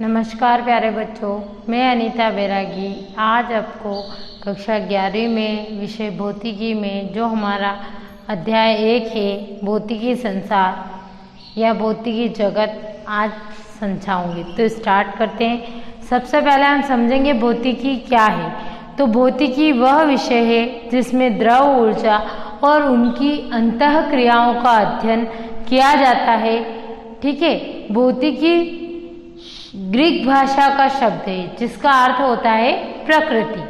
नमस्कार प्यारे बच्चों, मैं अनीता बैरागी आज आपको कक्षा 11वीं में विषय भौतिकी में जो हमारा अध्याय 1 है भौतिकी संसार या भौतिकी जगत आज समझाऊंगी। तो स्टार्ट करते हैं। सबसे पहले हम समझेंगे भौतिकी क्या है। तो भौतिकी वह विषय है जिसमें द्रव ऊर्जा और उनकी अंतः क्रियाओं का अध्ययन किया जाता है। ठीक है, भौतिकी ग्रीक भाषा का शब्द है जिसका अर्थ होता है प्रकृति।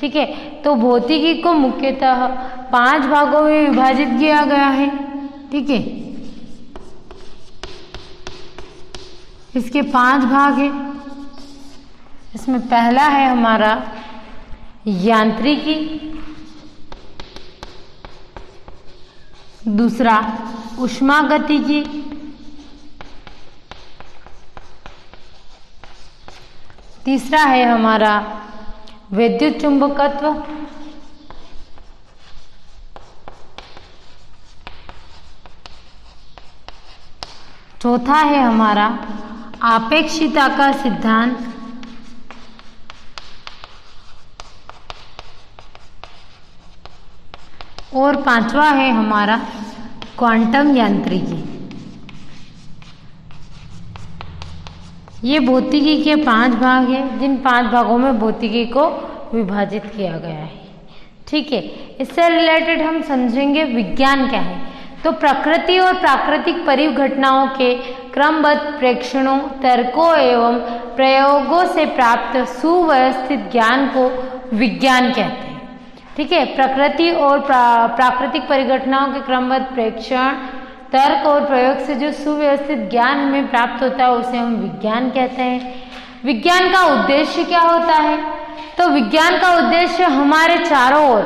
ठीक है, तो भौतिकी को मुख्यतः 5 भागों में विभाजित किया गया है। ठीक है, इसके 5 भाग हैं। इसमें पहला है हमारा यांत्रिकी, दूसरा ऊष्मागतिकी, तीसरा है हमारा विद्युत चुंबकत्व, चौथा है हमारा आपेक्षिकता का सिद्धांत, और 5वां है हमारा क्वांटम यांत्रिकी। ये भौतिकी के 5 भाग हैं जिन 5 भागों में भौतिकी को विभाजित किया गया है। ठीक है, इससे रिलेटेड हम समझेंगे विज्ञान क्या है। तो प्रकृति और प्राकृतिक परिघटनाओं के क्रमबद्ध प्रेक्षणों, तर्कों एवं प्रयोगों से प्राप्त सुव्यवस्थित ज्ञान को विज्ञान कहते हैं। ठीक है, प्रकृति और प्राकृतिक परिघटनाओं के क्रमबद्ध प्रेक्षण, तर्क और प्रयोग से जो सुव्यवस्थित ज्ञान हमें प्राप्त होता है उसे हम विज्ञान कहते हैं। विज्ञान का उद्देश्य क्या होता है? तो विज्ञान का उद्देश्य हमारे चारों ओर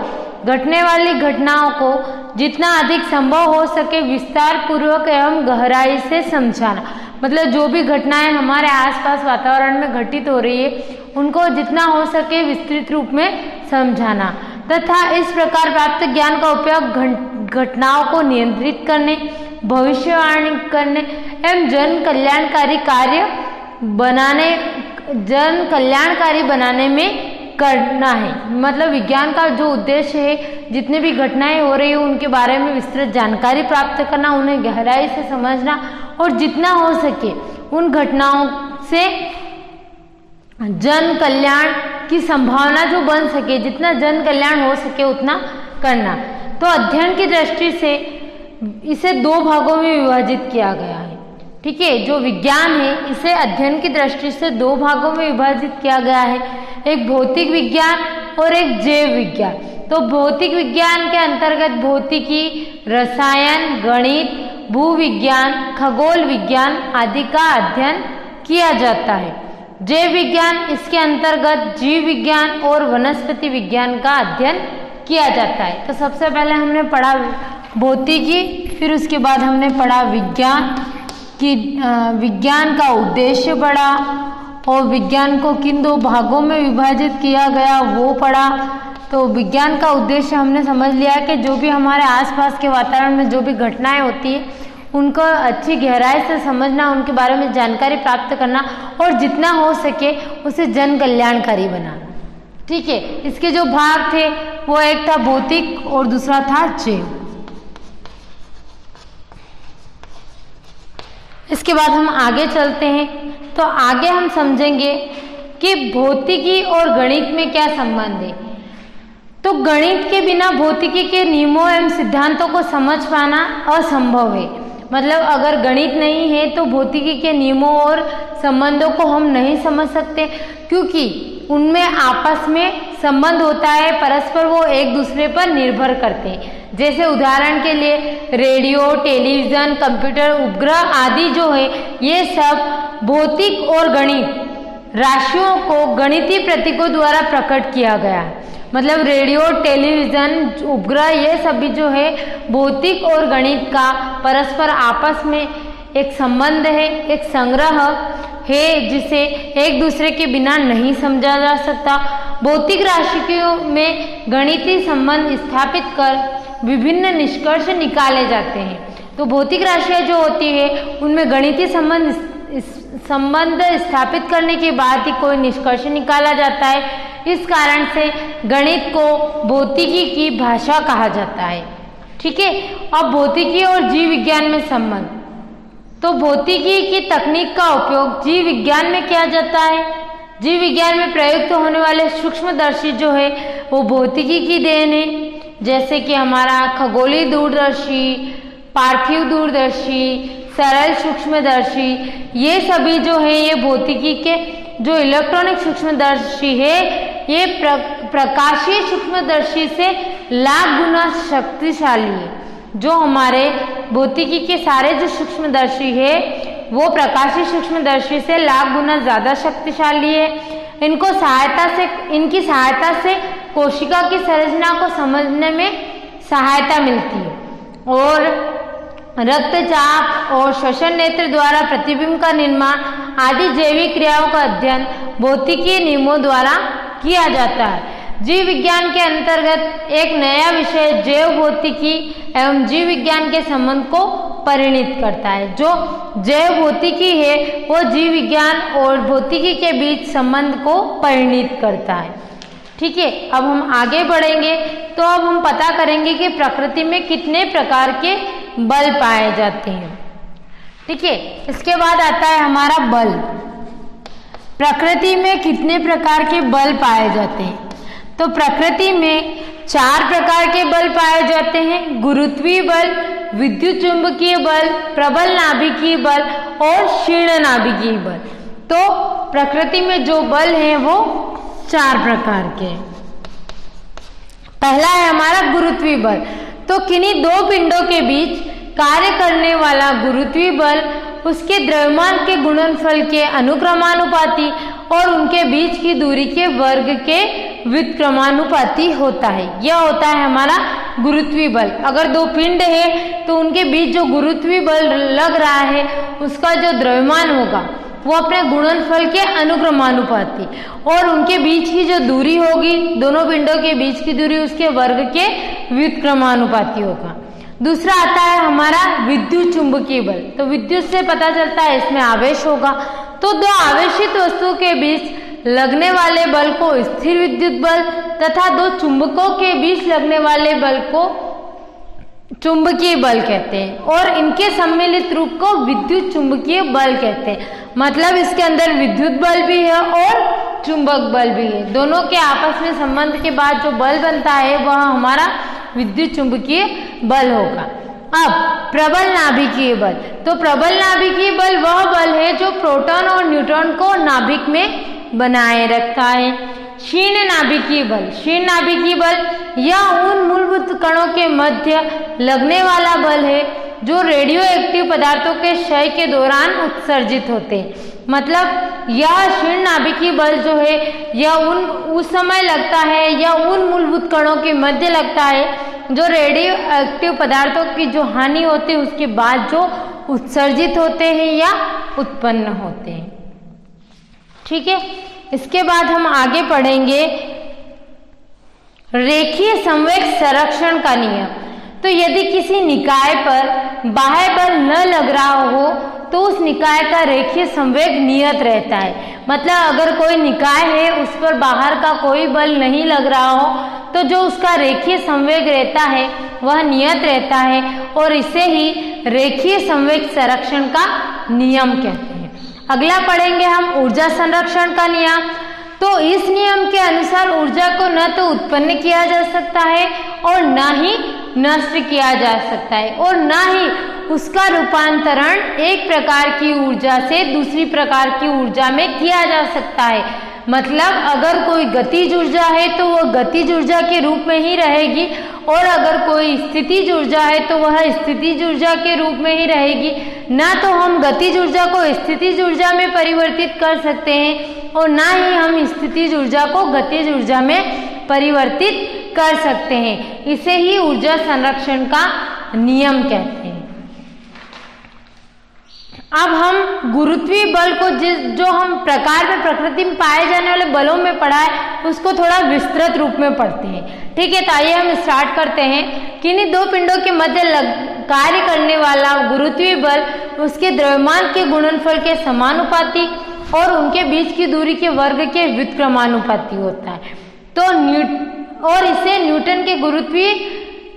घटने वाली घटनाओं को जितना अधिक संभव हो सके विस्तार पूर्वक एवं गहराई से समझाना। मतलब जो भी घटनाएं हमारे आसपास वातावरण में घटित हो रही है उनको जितना हो सके विस्तृत रूप में समझाना तथा इस प्रकार प्राप्त ज्ञान का उपयोग घटनाओं को नियंत्रित करने, भविष्यवाणी करने एवं जन कल्याणकारी बनाने में करना है। मतलब विज्ञान का जो उद्देश्य है जितने भी घटनाएं हो रही है उनके बारे में विस्तृत जानकारी प्राप्त करना, उन्हें गहराई से समझना और जितना हो सके उन घटनाओं से जन कल्याण की संभावना जो बन सके, जितना जन कल्याण हो सके उतना करना। तो अध्ययन की दृष्टि से इसे 2 भागों में विभाजित किया गया है। ठीक है, जो विज्ञान है इसे अध्ययन की दृष्टि से 2 भागों में विभाजित किया गया है, एक भौतिक विज्ञान और एक जैव विज्ञान। तो भौतिक विज्ञान के अंतर्गत भौतिकी, रसायन, गणित, भूविज्ञान, खगोल विज्ञान आदि का अध्ययन किया जाता है। जैव विज्ञान इसके अंतर्गत जीव विज्ञान और वनस्पति विज्ञान का अध्ययन किया जाता है। तो सबसे पहले हमने पढ़ा भौतिकी, फिर उसके बाद हमने पढ़ा विज्ञान की विज्ञान का उद्देश्य पढ़ा और विज्ञान को किन 2 भागों में विभाजित किया गया वो पढ़ा। तो विज्ञान का उद्देश्य हमने समझ लिया कि जो भी हमारे आसपास के वातावरण में जो भी घटनाएं होती है उनको अच्छी गहराई से समझना, उनके बारे में जानकारी प्राप्त करना और जितना हो सके उसे जन कल्याणकारी बनाना। ठीक है, इसके जो भाग थे वो एक था भौतिक और दूसरा था जैव। इसके बाद हम आगे चलते हैं। तो आगे हम समझेंगे कि भौतिकी और गणित में क्या संबंध है। तो गणित के बिना भौतिकी के नियमों एवं सिद्धांतों को समझ पाना असंभव है। मतलब अगर गणित नहीं है तो भौतिकी के नियमों और संबंधों को हम नहीं समझ सकते, क्योंकि उनमें आपस में संबंध होता है, परस्पर वो एक दूसरे पर निर्भर करते हैं। जैसे उदाहरण के लिए रेडियो, टेलीविजन, कंप्यूटर, उपग्रह आदि जो है ये सब भौतिक और गणित राशियों को गणितीय प्रतीकों द्वारा प्रकट किया गया है। मतलब रेडियो, टेलीविजन, उपग्रह ये सभी जो है भौतिक और गणित का परस्पर आपस में एक संबंध है, एक संग्रह है जिसे एक दूसरे के बिना नहीं समझा जा सकता। भौतिक राशियों में गणितीय संबंध स्थापित कर विभिन्न निष्कर्ष निकाले जाते हैं। तो भौतिक राशियां जो होती है उनमें गणितीय संबंध स्थापित करने के बाद ही कोई निष्कर्ष निकाला जाता है। इस कारण से गणित को भौतिकी की भाषा कहा जाता है। ठीक है। अब भौतिकी और जीव विज्ञान में संबंध, तो भौतिकी की तकनीक का उपयोग जीव विज्ञान में किया जाता है। जीव विज्ञान में प्रयुक्त होने वाले सूक्ष्मदर्शी जो है वो भौतिकी की देन है, जैसे कि हमारा खगोलीय दूरदर्शी, पार्थिव दूरदर्शी, सरल सूक्ष्मदर्शी, ये सभी जो है ये भौतिकी के, जो इलेक्ट्रॉनिक सूक्ष्मदर्शी है ये प्रकाशीय सूक्ष्मदर्शी से लाख गुना शक्तिशाली है। जो हमारे भौतिकी के सारे जो सूक्ष्मदर्शी है वो प्रकाशीय सूक्ष्मदर्शी से लाख गुना ज़्यादा शक्तिशाली है। इनकी सहायता से कोशिका की संरचना को समझने में सहायता मिलती है और रक्तचाप और श्वसन नेत्र द्वारा प्रतिबिंब का निर्माण आदि जैविक क्रियाओं का अध्ययन भौतिकी नियमों द्वारा किया जाता है। जीव विज्ञान के अंतर्गत एक नया विषय जैव भौतिकी एवं जीव विज्ञान के संबंध को परिणित करता है। जो जैव भौतिकी है वो जीव विज्ञान और भौतिकी के बीच संबंध को परिणित करता है। ठीक है। अब हम आगे बढ़ेंगे तो अब हम पता करेंगे कि प्रकृति में कितने प्रकार के बल पाए जाते हैं। ठीक है। इसके बाद आता है हमारा बल। प्रकृति में कितने प्रकार के बल पाए जाते हैं? तो प्रकृति में 4 प्रकार के बल पाए जाते हैं। गुरुत्वीय बल, विद्युत चुंबकीय बल, प्रबल नाभिकीय बल और क्षीण नाभिकीय बल। तो प्रकृति में जो बल हैं वो 4 प्रकार के। पहला है हमारा गुरुत्वीय बल। तो किन्हीं 2 पिंडों के बीच कार्य करने वाला गुरुत्वीय बल उसके द्रव्यमान के गुणनफल के अनुक्रमानुपाती और उनके बीच की दूरी के वर्ग के व्युत्क्रमानुपाती होता है। यह होता है हमारा गुरुत्वीय बल। अगर 2 पिंड है तो उनके बीच जो गुरुत्वीय बल लग रहा है उसका जो द्रव्यमान होगा वो अपने गुणनफल के अनुक्रमानुपाती और उनके बीच की जो दूरी होगी, दोनों पिंडों के बीच की दूरी उसके वर्ग के व्युत्क्रमानुपाती होगा। दूसरा आता है हमारा विद्युत चुंबकीय बल। तो विद्युत से पता चलता है इसमें आवेश होगा। तो 2 आवेशित वस्तुओं के बीच लगने वाले बल को स्थिर विद्युत बल तथा 2 चुंबकों के बीच लगने वाले बल को चुंबकीय बल कहते हैं और इनके सम्मिलित रूप को विद्युत चुंबकीय बल कहते हैं। मतलब इसके अंदर विद्युत बल भी है और चुंबक बल भी है। दोनों के आपस में संबंध के बाद जो बल बनता है वह हमारा विद्युत चुंबकीय बल होगा। अब प्रबल नाभिकीय बल। तो प्रबल नाभिकीय बल वह बल है जो प्रोटॉन और न्यूट्रॉन को नाभिक में बनाए रखता है। क्षीण नाभिकीय बल। क्षीण नाभिकीय बल यह उन मूलभूत कणों के मध्य लगने वाला बल है जो रेडियो एक्टिव पदार्थों के क्षय के दौरान उत्सर्जित होते हैं। मतलब यह क्षीण नाभिकीय बल जो है यह उस समय लगता है या उन मूलभूत कणों के मध्य लगता है जो रेडियो एक्टिव पदार्थों की जो हानि होती है उसके बाद जो उत्सर्जित होते हैं या उत्पन्न होते हैं। ठीक है। इसके बाद हम आगे पढ़ेंगे रेखीय संवेग संरक्षण का नियम। तो यदि किसी निकाय पर बाह्य बल न लग रहा हो तो उस निकाय का रेखीय संवेग नियत रहता है। मतलब अगर कोई निकाय है उस पर बाहर का कोई बल नहीं लग रहा हो तो जो उसका रेखीय संवेग रहता है वह नियत रहता है और इसे ही रेखीय संवेग संरक्षण का नियम कहते हैं। अगला पढ़ेंगे हम ऊर्जा संरक्षण का नियम। तो इस नियम के अनुसार ऊर्जा को न तो उत्पन्न किया जा सकता है और न ही नष्ट किया जा सकता है और न ही उसका रूपांतरण एक प्रकार की ऊर्जा से दूसरी प्रकार की ऊर्जा में किया जा सकता है। मतलब अगर कोई गतिज ऊर्जा है तो वह गतिज ऊर्जा के रूप में ही रहेगी और अगर कोई स्थितिज ऊर्जा है तो वह स्थितिज ऊर्जा के रूप में ही रहेगी। ना तो हम गतिज ऊर्जा को स्थितिज ऊर्जा में परिवर्तित कर सकते हैं और ना ही हम स्थितिज ऊर्जा को गतिज ऊर्जा में परिवर्तित कर सकते हैं। इसे ही ऊर्जा संरक्षण का नियम कहते हैं। अब हम गुरुत्वीय बल को जो हम प्रकार में प्रकृति में पाए जाने वाले बलों में पढ़ा है उसको थोड़ा विस्तृत रूप में पढ़ते हैं। ठीक है, तो आइए हम स्टार्ट करते हैं। किन्हीं दो पिंडों के मध्य कार्य करने वाला गुरुत्वीय बल उसके द्रव्यमान के गुणनफल के समानुपाती और उनके बीच की दूरी के वर्ग के व्युत्क्रमानुपाती होता है। तो इसे न्यूटन के गुरुत्वीय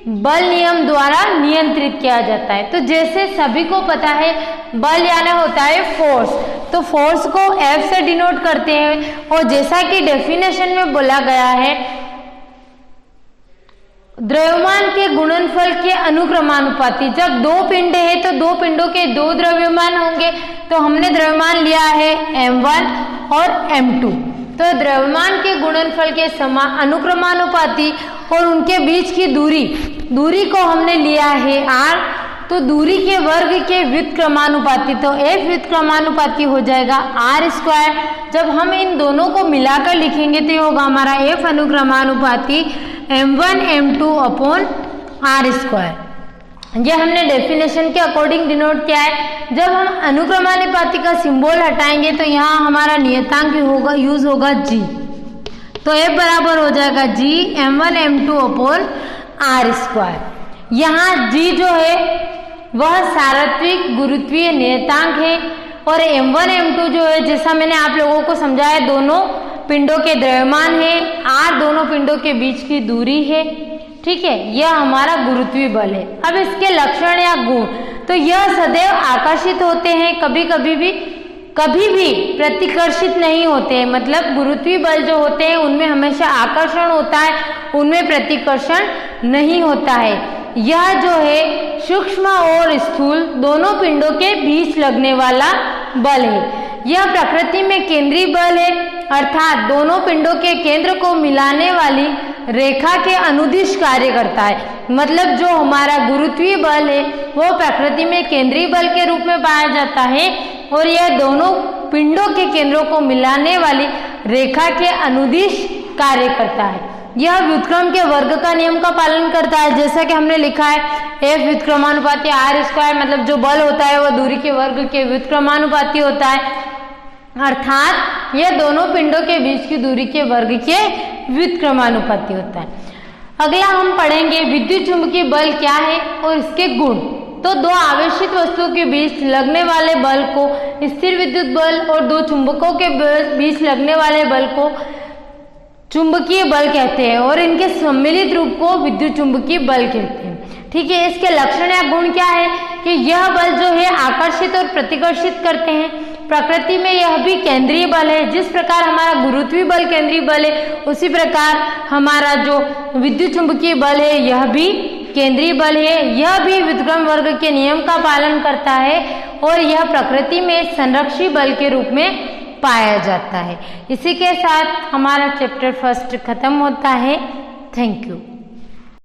बल नियम द्वारा नियंत्रित किया जाता है। तो जैसे सभी को पता है बल यानी होता है फोर्स, तो फोर्स को F से डिनोट करते हैं और जैसा कि डेफिनेशन में बोला गया है द्रव्यमान के गुणनफल के अनुक्रमानुपाती। जब दो पिंड है तो दो पिंडों के दो द्रव्यमान होंगे, तो हमने द्रव्यमान लिया है m1 और m2। तो द्रव्यमान के गुणनफल के अनुक्रमानुपाती और उनके बीच की दूरी को हमने लिया है r, तो दूरी के वर्ग के व्युत्क्रमानुपाती, तो F व्युत्क्रमानुपाती हो जाएगा r²। जब हम इन दोनों को मिलाकर लिखेंगे तो ये होगा हमारा F अनुक्रमानुपाती m1 m2 upon r²। ये हमने डेफिनेशन के अकॉर्डिंग डिनोट किया है। जब हम अनुक्रमानुपाती का सिंबल हटाएंगे तो यहाँ हमारा नियतांक यूज होगा g, तो F बराबर हो जाएगा g m1 m2 upon r²। यहाँ g जो है वह सार्वत्रिक गुरुत्वीय नियतांक है और m1 m2 जो है जैसा मैंने आप लोगों को समझाया दोनों पिंडों के द्रव्यमान है, r दोनों पिंडों के बीच की दूरी है। ठीक है, यह हमारा गुरुत्वीय बल है। अब इसके लक्षण या गुण, तो यह सदैव आकर्षित होते हैं, कभी भी प्रतिकर्षित नहीं होते हैं। मतलब गुरुत्वीय बल जो होते हैं उनमें हमेशा आकर्षण होता है, उनमें प्रतिकर्षण नहीं होता है। यह जो है सूक्ष्म और स्थूल दोनों पिंडों के बीच लगने वाला बल है। यह प्रकृति में केंद्रीय बल है, अर्थात दोनों पिंडों के केंद्र को मिलाने वाली रेखा के अनुदिश कार्य करता है। मतलब जो हमारा गुरुत्वीय बल है वो प्रकृति में केंद्रीय बल के रूप में पाया जाता है और यह दोनों पिंडों के केंद्रों को मिलाने वाली रेखा के अनुदिश कार्य करता है। यह व्युत्क्रम के वर्ग का नियम का पालन करता है, जैसा कि हमने लिखा है F व्युत्क्रमानुपाती r², मतलब जो बल होता है वह दूरी के वर्ग के व्युत्क्रमानुपाती होता है, अर्थात यह दोनों पिंडों के बीच की दूरी के वर्ग के व्युत्क्रमानुपाती होता है। अगला हम पढ़ेंगे विद्युत चुंबकीय बल क्या है और इसके गुण। तो दो आवेशित वस्तुओं के बीच लगने वाले बल को स्थिर विद्युत बल और दो चुंबकों के बीच लगने वाले बल को चुंबकीय बल कहते हैं और इनके सम्मिलित रूप को विद्युत चुंबकीय बल कहते हैं। ठीक है, इसके लक्षण या गुण क्या है कि यह बल जो है आकर्षित और प्रतिकर्षित करते हैं। प्रकृति में यह भी केंद्रीय बल है, जिस प्रकार हमारा गुरुत्वीय बल केंद्रीय बल है उसी प्रकार हमारा जो विद्युत चुंबकीय बल है यह भी केंद्रीय बल है। यह भी व्युत्क्रम वर्ग के नियम का पालन करता है और यह प्रकृति में संरक्षी बल के रूप में पाया जाता है। इसी के साथ हमारा चैप्टर फर्स्ट खत्म होता है। Thank you.